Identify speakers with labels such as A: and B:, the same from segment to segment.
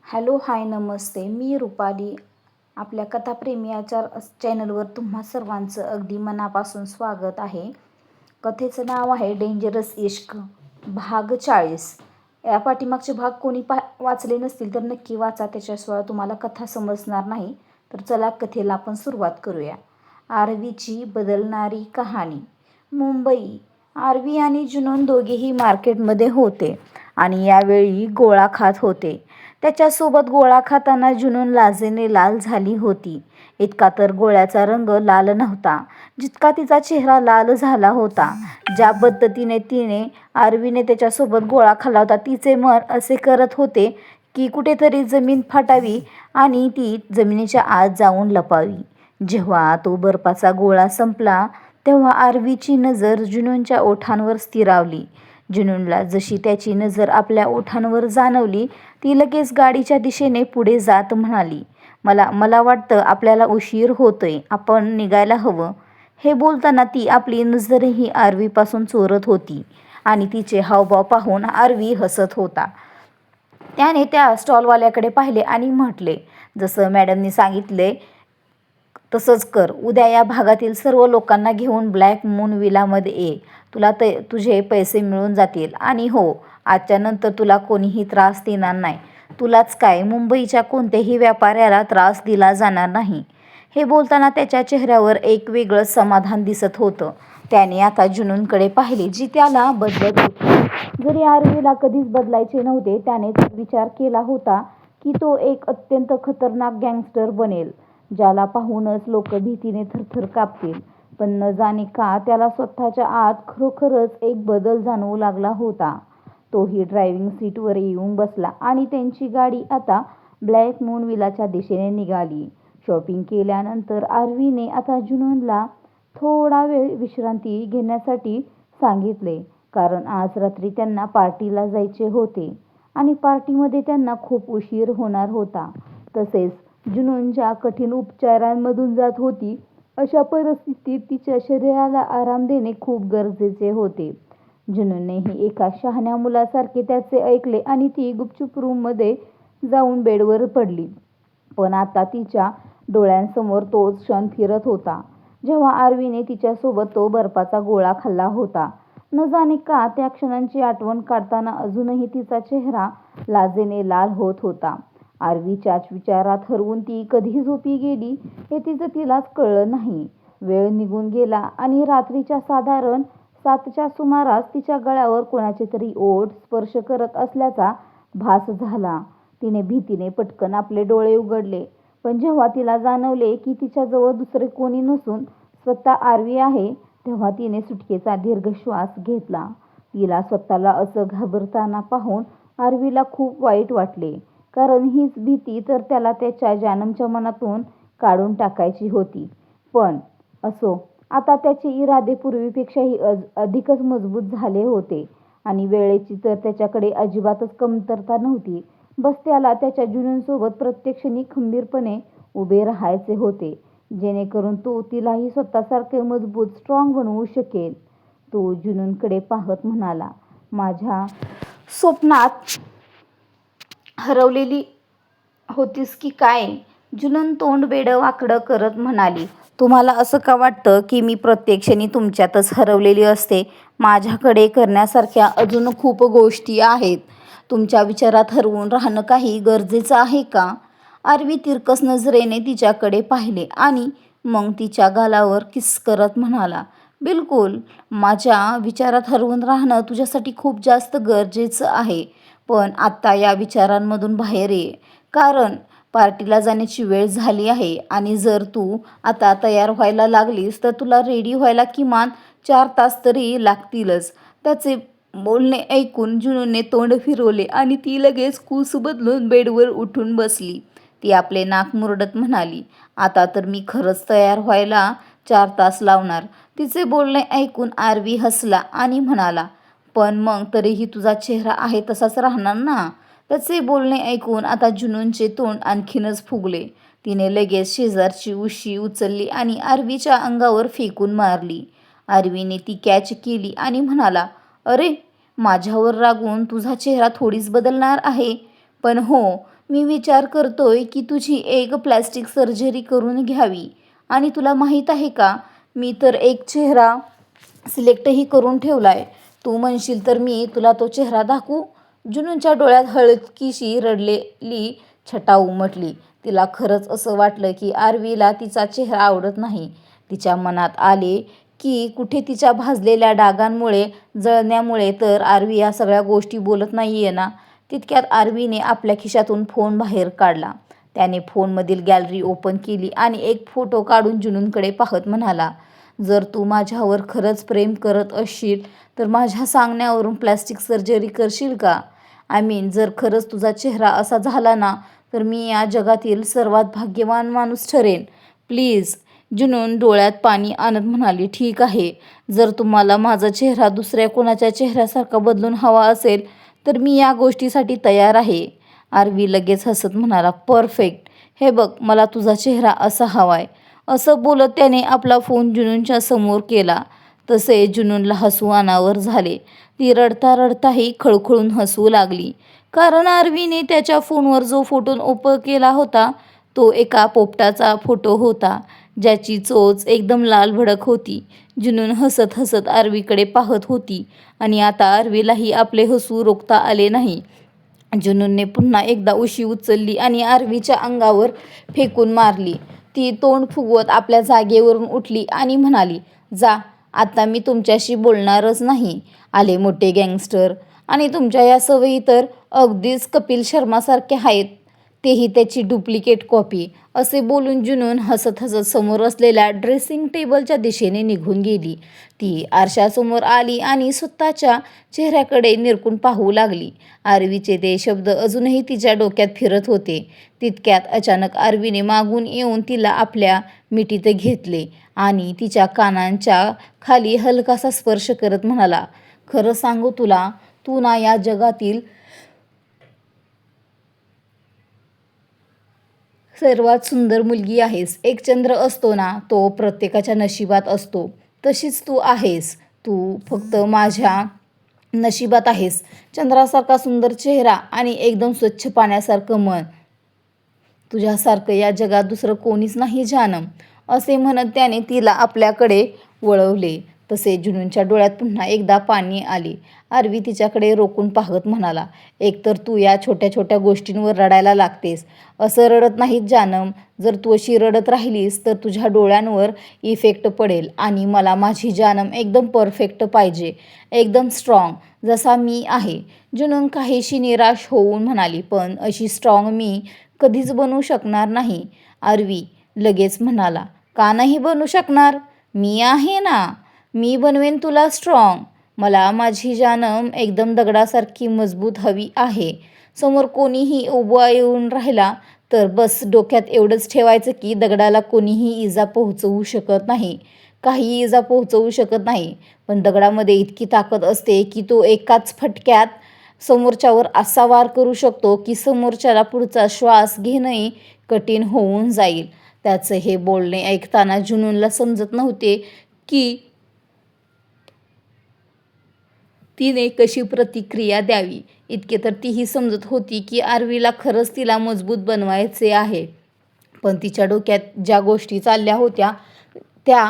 A: Hello hi नमस्ते. मी रुपाली. आपल्या कथाप्रेमी या चॅनलवर तुम्हा सर्वांचं अगदी मनापासून स्वागत आहे. कथेचं नाव आहे डेंजरस इश्क भाग 40. या पाठीमागचे भाग कोणी वाचले नसतील तर नक्की वाचा, त्याच्याशिवाय तुम्हाला कथा समजणार नाही. तर चला कथेला आपण सुरुवात करूया. आरवीची बदलणारी कहाणी. मुंबई. आरवी आणि जुनून दोघेही मार्केटमध्ये होते आणि यावेळी गोळा खात होते. त्याच्यासोबत गोळा खाताना जुनून लाजेने लाल झाली होती. इतका तर गोळ्याचा रंग लाल नव्हता जितका तिचा चेहरा लाल झाला होता. ज्या पद्धतीने आरवीने त्याच्यासोबत गोळा खाल्ला होता, तिचे मन असे करत होते की कुठेतरी जमीन फाटावी आणि ती जमिनीच्या आत जाऊन लपावी. जेव्हा तो बर्फाचा गोळा संपला तेव्हा आरवीची नजर जुनूनच्या ओठांवर स्थिरावली. जुनूनला जशी त्याची नजर आपल्या ओठांवर जाणवली, ती लगेच गाडीच्या दिशेने पुढे जात म्हणाली, मला वाटतं आपल्याला उशीर होतोय, आपण निघायला हवं. हे बोलताना ती आपली नजरही आरवीपासून चोरत होती आणि तिचे हावभाव पाहून आरवी हसत होता. त्याने त्या स्टॉलवाल्याकडे पाहिले आणि म्हटले, जसं मॅडमनी सांगितले तसंच कर. उद्या या भागातील सर्व लोकांना घेऊन ब्लॅक मून विलामध्ये ये. तुला तुझे पैसे मिळून जातील आणि हो, आजच्या नंतर तुला कोणीही त्रास देणार नाही. तुलाच काय, मुंबईच्या कोणत्याही व्यापाऱ्याला त्रास दिला जाणार नाही. हे बोलताना त्याच्या चेहऱ्यावर एक वेगळंच समाधान दिसत होतं. त्याने आता जुनूनकडे पाहिले, जी त्याला बदलत होती. जरी आरवीला कधीच बदलायचे नव्हते, त्याने विचार केला होता की तो एक अत्यंत खतरनाक गँगस्टर बनेल, ज्याला पाहूनच लोक भीतीने थरथर कापतील. पण न जाणे का त्याला स्वतःच्या आत खरोखरच एक बदल जाणवू लागला होता. तोही ड्रायव्हिंग सीटवर येऊन बसला आणि त्यांची गाडी आता ब्लॅक मून विलाच्या दिशेने निघाली. शॉपिंग केल्यानंतर आरवीने आता जुनूनला थोडा वेळ विश्रांती घेण्यासाठी सांगितले, कारण आज रात्री त्यांना पार्टीला जायचे होते आणि पार्टीमध्ये त्यांना खूप उशीर होणार होता. तसेच जुनून ज्या कठीण उपचारांमधून जात होती, अशा परिस्थितीत तिच्या शरीराला आराम देणे खूप गरजेचे होते. जुनूननेही एका शहाण्या मुलासारखे त्याचे ऐकले आणि ती गुपचूप रूममध्ये जाऊन बेडवर पडली. पण आता तिच्या डोळ्यांसमोर तोच क्षण फिरत होता जेव्हा आरवीने तिच्यासोबत तो बर्फाचा गोळा खाल्ला होता. न जाणे का त्या क्षणांची आठवण काढताना अजूनही तिचा चेहरा लाजेने लाल होत होता. आरवीच्याच विचारात हरवून ती कधी झोपी गेली हे तिलाच कळलं नाही. वेळ निघून गेला आणि रात्रीच्या साधारण 7च्या सुमारास तिच्या गळ्यावर कोणाचे तरी ओठ स्पर्श करत असल्याचा भास झाला. तिने भीतीने पटकन आपले डोळे उघडले, पण जेव्हा तिला जाणवले की तिच्याजवळ दुसरे कोणी नसून स्वतः आरवी आहे, तेव्हा तिने सुटकेचा दीर्घ श्वास घेतला. तिला स्वतःला असं घाबरताना पाहून आरवीला खूप वाईट वाटले, कारण हीच भीती तर त्याला त्याच्या जानमच्या मनातून काढून टाकायची होती. पण असो, आता त्याचे इरादे पूर्वीपेक्षाही अधिकच मजबूत झाले होते आणि वेळेची तर त्याच्याकडे अजिबातच कमतरता नव्हती. बस त्याला त्याच्या जुनूनसोबत प्रत्येक क्षणी खंबीरपणे उभे राहायचे होते, जेणेकरून तो तिलाही स्वतःसारखे मजबूत स्ट्रॉंग बनवू शकेल. तो जुनूनकडे पाहत म्हणाला, माझ्या स्वप्नात हरवलेली होतीस की काय? जुनून तोंड वेडं वाकडं करत म्हणाली, तुम्हाला असं का वाटतं की मी प्रत्येक क्षणी तुमच्यातच हरवलेली असते? माझ्याकडे करण्यासारख्या अजून खूप गोष्टी आहेत. तुमच्या विचारात हरवून राहणं काही गरजेचं आहे का? आरवी तिरकस नजरेने तिच्याकडे पाहिले आणि मग तिच्या गालावर किस करत म्हणाला, बिलकुल. माझ्या विचारात हरवून राहणं तुझ्यासाठी खूप जास्त गरजेचं आहे. पण आत्ता या विचारांमधून बाहेर ये, कारण पार्टीला जाण्याची वेळ झाली आहे आणि जर तू आता तयार व्हायला लागलीस तर तुला रेडी व्हायला किमान 4 तास तरी लागतीलच. त्याचे बोलणे ऐकून जुनूनने तोंड फिरवले आणि ती लगेच कूस बदलून बेडवर उठून बसली. ती आपले नाक मुरडत म्हणाली, आता तर मी खरंच तयार व्हायला 4 तास लावणार. तिचे बोलणे ऐकून आरवी हसला आणि म्हणाला, पण मग तरीही तुझा चेहरा आहे तसाच राहणार ना? त्याचे बोलणे ऐकून आता जुनूनचे तोंड आणखीनच फुगले. तिने लगेच शेजारची उशी उचलली आणि आरवीच्या अंगावर फेकून मारली. आरवीने ती कॅच केली आणि म्हणाला, अरे, माझ्यावर रागून तुझा चेहरा थोडीच बदलणार आहे? पण हो, मी विचार करतोय की तुझी एक प्लॅस्टिक सर्जरी करून घ्यावी. आणि तुला माहीत आहे का, मी तर एक चेहरा सिलेक्टही करून ठेवलाय. तू म्हणशील तर मी तुला तो चेहरा दाखवू. जुनूनच्या डोळ्यात हलकीशी रडलेली छटा उमटली. तिला खरंच असं वाटलं की आरवीला तिचा चेहरा आवडत नाही. तिच्या मनात आले की कुठे तिच्या भाजलेल्या डागांमुळे, जळण्यामुळे तर आरवी या सगळ्या गोष्टी बोलत नाहीये ना. तितक्यात आरवीने आपल्या खिशातून फोन बाहेर काढला. त्याने फोनमधील गॅलरी ओपन केली आणि एक फोटो काढून जुनूनकडे पाहत म्हणाला, जर तू माझ्यावर खरंच प्रेम करत असशील तर माझ्या सांगण्यावरून प्लॅस्टिक सर्जरी करशील का? जर खरंच तुझा चेहरा असा झाला ना, तर मी या जगातील सर्वात भाग्यवान माणूस ठरेन. प्लीज. जुनून डोळ्यात पाणी आणत म्हणाली, ठीक आहे. जर तुम्हाला माझा चेहरा दुसऱ्या कोणाच्या चेहऱ्यासारखा बदलून हवा असेल तर मी या गोष्टीसाठी तयार आहे. आरवी लगेच हसत म्हणाला, परफेक्ट. हे बघ, मला तुझा चेहरा असा हवाय. असं बोलत त्याने आपला फोन जुनूनच्या समोर केला. तसे जुनूनला हसू अनावर झाले. ती रडता रडताही खळखळून हसू लागली. कारण आरवीने त्याच्या फोनवर जो फोटो ओपन केला होता तो एका पोपटाचा फोटो होता, ज्याची चोच एकदम लालभडक होती. जुनून हसत हसत आरवीकडे पाहत होती आणि आता आरवीलाही आपले हसू रोखता आले नाही. जुनूनने पुन्हा एकदा उशी उचलली आणि आरवीच्या अंगावर फेकून मारली. ती तोंड फुगवत आपल्या जागेवरून उठली आणि म्हणाली, जा, आता मी तुमच्याशी बोलणारच नाही. आले मोठे गँगस्टर. आणि तुमच्या या सवयी तर अगदीच कपिल शर्मासारख्या आहेत, तेही त्याची डुप्लिकेट कॉपी. असे बोलून जुनून हसत हसत समोर असलेल्या ड्रेसिंग टेबलच्या दिशेने निघून गेली. ती आरशासमोर आली आणि स्वतःच्या चेहऱ्याकडे निरखून पाहू लागली. आरवीचे ते शब्द अजूनही तिच्या डोक्यात फिरत होते. तितक्यात अचानक आरवीने मागून येऊन तिला आपल्या मिठीत घेतले आणि तिच्या कानांच्या खाली हलकासा स्पर्श करत म्हणाला, खरं सांगू तुला, तू ना या जगातील सर्वात सुंदर मुलगी आहेस. एक चंद्र असतो ना, तो प्रत्येकाच्या नशिबात असतो. तशीच तू आहेस. तू फक्त माझ्या नशिबात आहेस. चंद्रासारखा सुंदर चेहरा आणि एकदम स्वच्छ पाण्यासारखं मन. तुझ्यासारखं या जगात दुसरं कोणीच नाही जानम. असे म्हणत त्याने तिला आपल्याकडे वळवले. तसे जुनूनच्या डोळ्यात पुन्हा एकदा पाणी आले. आरवी तिच्याकडे रोखून पाहत म्हणाला, एकतर तू या छोट्या छोट्या गोष्टींवर रडायला लागतेस. असं रडत नाहीत जानम. जर तू अशी रडत राहिलीस तर तुझ्या डोळ्यांवर इफेक्ट पडेल आणि मला माझी जानम एकदम परफेक्ट पाहिजे, एकदम स्ट्रॉंग, जसा मी आहे. जुनून काहीशी निराश होऊन म्हणाली, पण अशी स्ट्रॉंग मी कधीच बनू शकणार नाही. आरवी लगेच म्हणाला, का नाही बनू शकणार? मी आहे ना. मी बनवेन तुला स्ट्रॉंग. मला माझी जानम एकदम दगडासारखी मजबूत हवी आहे. समोर कोणीही उभा येऊन राहिला तर बस डोक्यात एवढंच ठेवायचं की दगडाला कोणीही इजा पोहोचवू शकत नाही, काही इजा पोहोचवू शकत नाही. पण दगडामध्ये इतकी ताकद असते की तो एकाच फटक्यात समोरच्यावर असा वार करू शकतो की समोरच्याला पुढचा श्वास घेणंही कठीण होऊन जाईल. त्याचं हे बोलणे ऐकताना जुनूनला समजत नव्हते की तिने कशी प्रतिक्रिया द्यावी. इतके तर तीही समजत होती की आरवीला खरंच तिला मजबूत बनवायचे आहे. पण तिच्या डोक्यात ज्या गोष्टी चालल्या होत्या त्या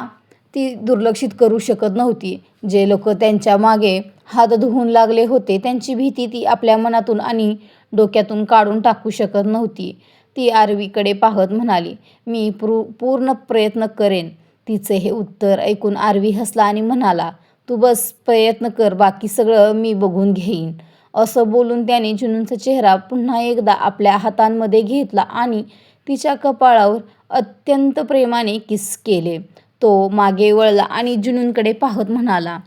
A: ती दुर्लक्षित करू शकत नव्हती. जे लोक त्यांच्या मागे हात धुवून लागले होते त्यांची भीती ती आपल्या मनातून आणि डोक्यातून काढून टाकू शकत नव्हती. ती आरवीकडे पाहत म्हणाली, मी पूर्ण प्रयत्न करेन. तिचे हे उत्तर ऐकून आरवी हसला आणि म्हणाला, तू बस प्रयत्न कर, बाकी सगळं मी बघून घेईन. असं बोलून त्याने जुनूनचा चेहरा पुन्हा एकदा आपल्या हातांमध्ये घेतला आणि तिच्या कपाळावर अत्यंत प्रेमाने किस केले. तो मागे वळला आणि जुनूनकडे पाहत म्हणाला,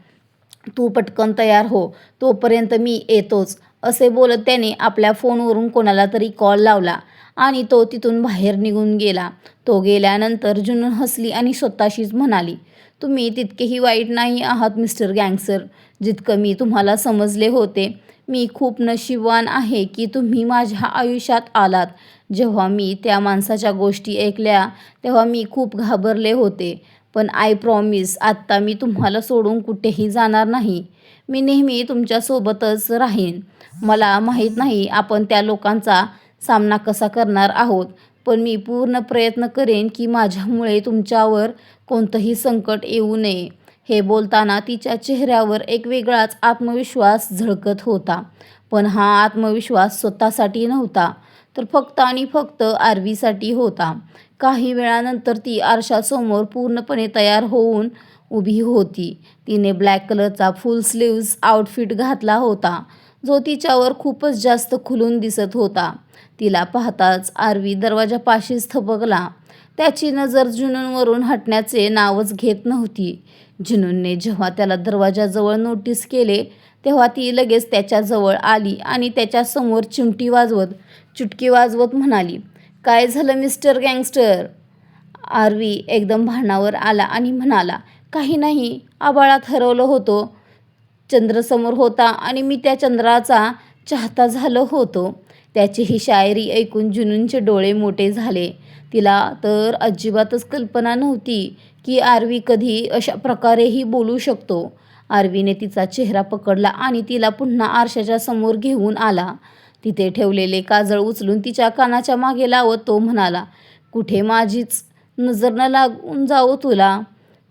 A: तू पटकन तयार हो, तोपर्यंत मी येतोच. असे बोलत त्याने आपल्या फोनवरून कोणाला तरी कॉल लावला आणि तो तिथून बाहेर निघून गेला. तो गेल्यानंतर जुनून हसली आणि स्वतःशीच म्हणाली, तुम्ही तितकेही वाईट नाही आहात मिस्टर गँगस्टर, जितकं मी तुम्हाला समजले होते. मी खूप नशीबवान आहे की तुम्ही माझ्या आयुष्यात आलात. जेव्हा मी त्या माणसाच्या गोष्टी ऐकल्या तेव्हा मी खूप घाबरले होते. पण आय प्रॉमिस, आत्ता मी तुम्हाला सोडून कुठेही जाणार नाही. मी नेहमी तुमच्यासोबतच राहीन. मला माहीत नाही आपण त्या लोकांचा सामना कसा करणार आहोत, पण मी पूर्ण प्रयत्न करेन की माझ्यामुळे तुमच्यावर कोणतंही संकट येऊ नये. हे बोलताना तिच्या चेहऱ्यावर एक वेगळाच आत्मविश्वास झळकत होता. पण हा आत्मविश्वास स्वतःसाठी नव्हता, तर फक्त आणि फक्त आरवीसाठी होता. काही वेळानंतर ती आरशासमोर पूर्णपणे तयार होऊन उभी होती. तिने ब्लॅक कलरचा फुल स्लीव्ज आउटफिट घातला होता, जो तिच्यावर खूपच जास्त खुलून दिसत होता. तिला पाहताच आरवी दरवाजापाशीच थबकला. त्याची नजर जुनूनवरून हटण्याचे नावच घेत नव्हती. जुनूनने जेव्हा त्याला दरवाजाजवळ नोटीस केले, तेव्हा ती लगेच त्याच्याजवळ आली आणि त्याच्यासमोर चुटकी वाजवत म्हणाली, "काय झालं मिस्टर गँगस्टर?" आरवी एकदम भानावर आला आणि म्हणाला, "काही नाही, आभाळात हरवलं होतो. चंद्र समोर होता आणि मी त्या चंद्राचा चाहता झालो होतो." त्याची ही शायरी ऐकून जुनूनचे डोळे मोठे झाले. तिला तर अजिबातच कल्पना नव्हती की आरवी कधी अशा प्रकारेही बोलू शकतो. आरवीने तिचा चेहरा पकडला आणि तिला पुन्हा आरशाच्या समोर घेऊन आला. तिथे ठेवलेले काजळ उचलून तिच्या कानाच्या मागे लावत तो म्हणाला, "कुठे माझीच नजर न लागून जावो तुला."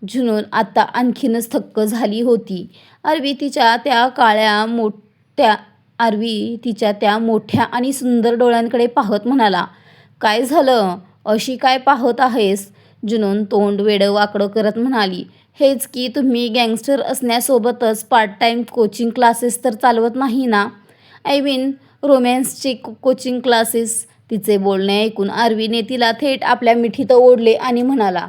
A: जुनून आता आणखीनच थक्क झाली होती. आरवी तिच्या त्या मोठ्या आणि सुंदर डोळ्यांकडे पाहत म्हणाला, "काय झालं? अशी काय पाहत आहेस?" जुनून तोंड वेडं वाकडं करत म्हणाली, "हेच की, तुम्ही गँगस्टर असण्यासोबतच पार्ट टाईम कोचिंग क्लासेस तर चालवत नाही ना? आय मीन रोमॅन्सचे कोचिंग क्लासेस." तिचे बोलणे ऐकून आरवीने तिला थेट आपल्या मिठीत ओढले आणि म्हणाला,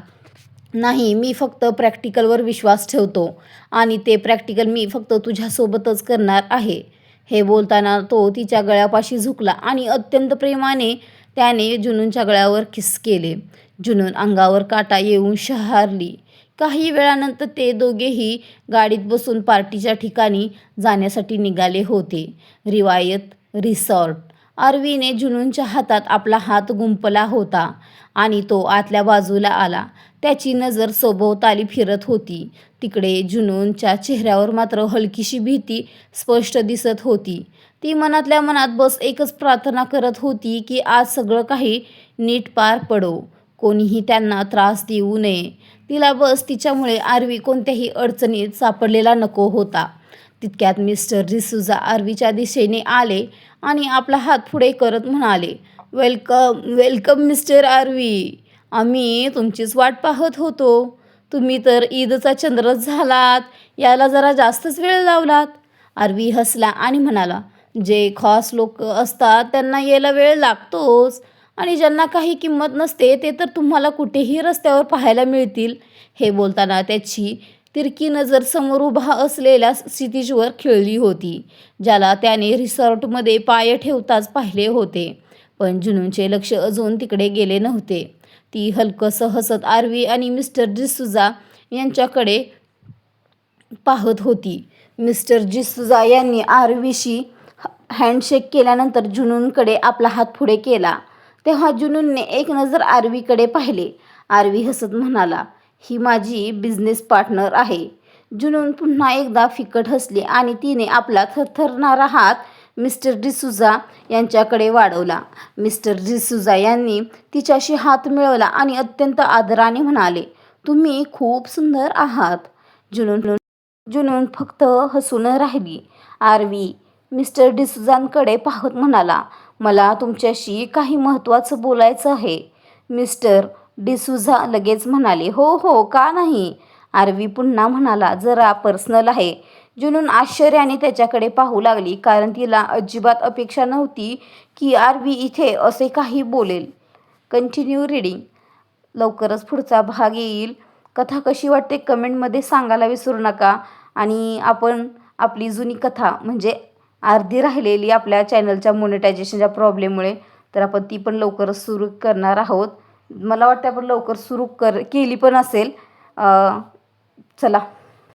A: "नाही, मी फक्त प्रॅक्टिकलवर विश्वास ठेवतो आणि ते प्रॅक्टिकल मी फक्त तुझ्यासोबतच करणार आहे." हे बोलताना तो तिच्या गळ्यापाशी झुकला आणि अत्यंत प्रेमाने त्याने जुनूनच्या गळ्यावर किस केले. जुनून अंगावर काटा येऊन शहारली. काही वेळानंतर ते दोघेही गाडीत बसून पार्टीच्या ठिकाणी जाण्यासाठी निघाले होते. रिवायत रिसॉर्ट. आरवीने जुनूनच्या हातात आपला हात गुंफला होता आणि तो आतल्या बाजूला आला. त्याची नजर सभोवताली फिरत होती. तिकडे जुनूनच्या चेहऱ्यावर मात्र हलकीशी भीती स्पष्ट दिसत होती. ती मनातल्या मनात बस एकच प्रार्थना करत होती की आज सगळं काही नीट पार पडो, कोणीही त्यांना त्रास देऊ नये. तिला बस तिच्यामुळे आरवी कोणत्याही अडचणीत सापडलेला नको होता. तितक्यात मिस्टर डिसूझा आरवीच्या दिशेने आले आणि आपला हात पुढे करत म्हणाले, "वेलकम, वेलकम मिस्टर आरवी. आम्ही तुमचीच वाट पाहत होतो. तुम्ही तर ईदचा चंद्रच झालात. यायला जरा जास्तच वेळ लावलात." आरवी हसला आणि म्हणाला, "जे खास लोक असतात त्यांना यायला वेळ लागतोच आणि ज्यांना काही किंमत नसते ते तर तुम्हाला कुठेही रस्त्यावर पाहायला मिळतील." हे बोलताना त्याची तिरकी नजर समोर उभा असलेल्या क्षितिजवर खिळली होती, ज्याला त्याने रिसॉर्टमध्ये पाय ठेवताच पाहिले होते. पण जुनूनचे लक्ष अजून तिकडे गेले नव्हते. ती हलकंसं हसत आरवी आणि मिस्टर डिसूझा यांच्याकडे पाहत होती. मिस्टर डिसूझा यांनी आरवीशी हँडशेक केल्यानंतर जुनूनकडे आपला हात पुढे केला. तेव्हा जुनूनने एक नजर आरवीकडे पाहिले. आरवी हसत म्हणाला, "ही माझी बिझनेस पार्टनर आहे." जुनून पुन्हा एकदा फिकट हसली आणि तिने आपला थरथरणारा हात मिस्टर डिसूझा यांच्याकडे वाढवला. मिस्टर डिसूझा यांनी तिच्याशी हात मिळवला आणि अत्यंत आदराने म्हणाले, "तुम्ही खूप सुंदर आहात." जुनून फक्त हसून राहिली. आरवी मिस्टर डिसूझांकडे पाहत म्हणाला, "मला तुमच्याशी काही महत्त्वाचं बोलायचं आहे." मिस्टर डिसूझा लगेच म्हणाले, "हो हो, का नाही." आरवी पुन्हा म्हणाला, "जरा पर्सनल आहे." जुनून आश्चर्याने त्याच्याकडे पाहू लागली, कारण तिला अजिबात अपेक्षा नव्हती की आरवी इथे असे काही बोलेल. Continue reading. लवकरच पुढचा भाग येईल. कथा कशी वाटते कमेंटमध्ये सांगायला विसरू नका. आणि आपण आपली जुनी कथा म्हणजे अर्धी राहिलेली आपल्या चॅनलच्या मोनेटायझेशनच्या प्रॉब्लेममुळे, तर आपण ती पण लवकरच सुरू करणार आहोत. मला वाटतं आपण लवकर सुरू केली पण असेल. चला.